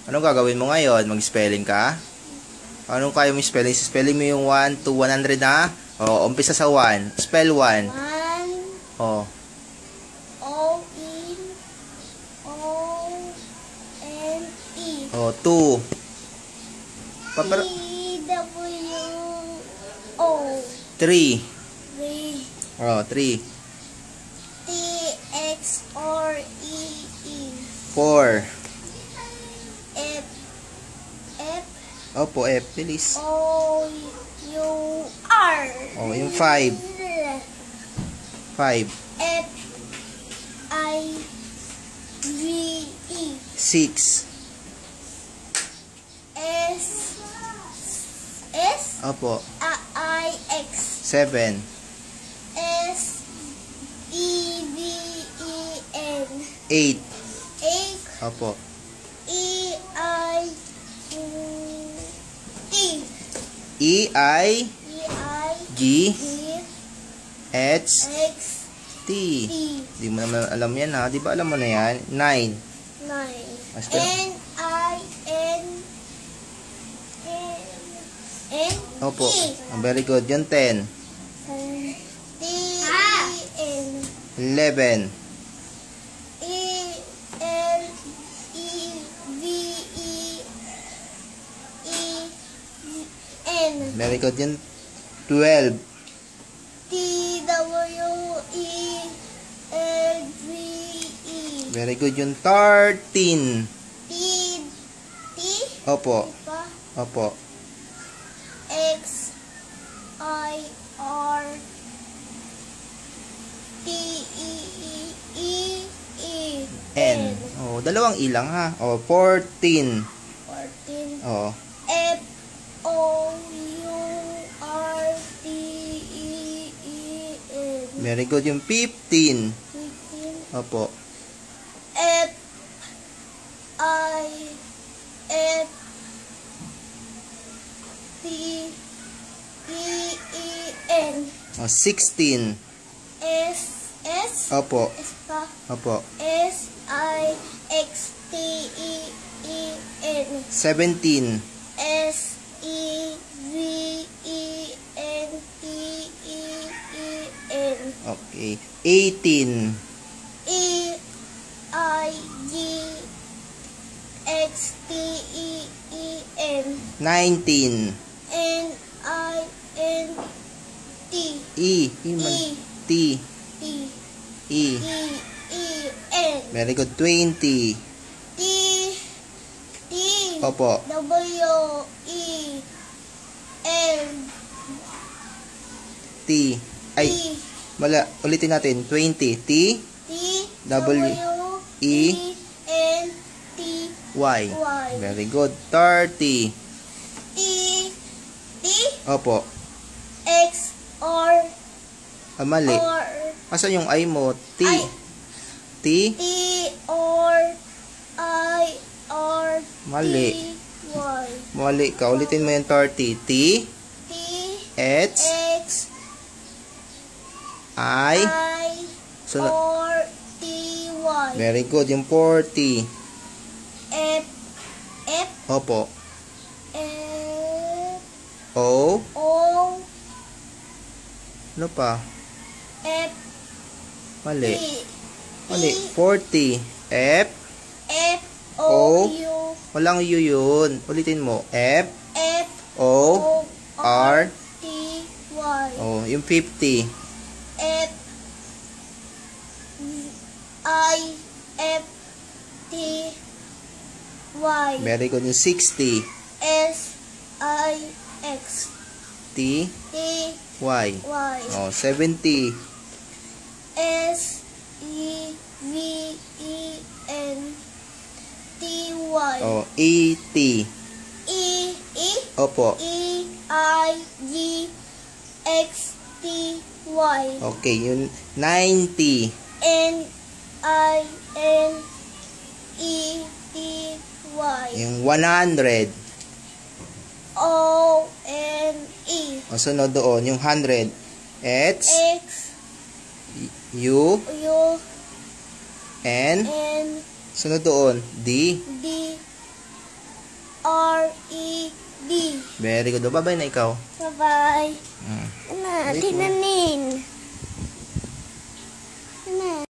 Anong gagawin mo ngayon? Mag-spelling ka? Anong kaya mo spelling? Spelling mo yung 1 to 100 na? O, umpisa sa 1. Spell 1. 1. O. O-E-O-N-E. O, 2. T-W-O. 3. 3. O, 3. T-X-R-E-E. 4. F. F. Opo, F. Bilis. O-U-R. O, yung 5. 5. F-I-V-E. 6. S. S. Opo. I-X. 7. S-E-V-E-N. 8. 8. Opo. E-I-G. E-I-G. H. X. T. T. Di mo naman alam yan ha. Di ba alam mo na yan? 9. 9. Mas pero- N-I-N. N. Opo. Very good. Yung 10. T-E-N. 11. E-L-E-V-E-E-N. Very good. Yung 12. T-W-E-L-V-E. Very good. Yung 13. T. Opo. Pa. Opo. X-I-R. T-E-E-E-E. N. Oh, dalawang E lang ha. Oh, 14. 14. Oh. F-O-U-R-T-E-E-N. Very good. Yung 15. 15. Opo. F-I-F-T-E-E-N. Oh, 16. S. Opo. S pa. Opo. S-I-X-T-E-E-N. 17. S-E-V-E-N-T-E-E-N. Okay. 18. E-I-G-X-T-E-E-N. 19. N-I-N-T. E. T. T. E. E-E-N. Very good. 20. T. T. Opo. W-E-L. T. Ay, T. wala. Ulitin natin. 20. T. T. W-E-N-T. Y. Y. Very good. 30. T. T. Opo. X. R. Mali. R. Asan yung I mo? T. I. T. T. R. I. R. Mali. T. Y. Mali ka. Ulitin mo yung 30. T. T. H. X. I. I. Sunod. R. T. Y. Very good. Yung 40. F. F. Opo. F. O. O. Ano pa? F. Mali. T. Mali. E. 40. F. F. O. O. U. Walang U yun. Ulitin mo. F. F. O. O. R. T. Y. Oh, yung 50. F. I. F. T. Y. Very good. Yung 60. S. I. X. T. T. Y. Y. Oh, 70. S. E. V. E. N. T. Y. Oh, 80. E. E. Opo. E. I. G. X. T. Y. Okay, yung 90. N. I. N. E. T. Y. Yung 100. O. N. E. O, sunod doon, yung 100. H. X. U. U. N. N. Sunod doon. D. D. R. E. D. Very good. Bye-bye na ikaw. Bye-bye. Mm. Ano, tingnan ni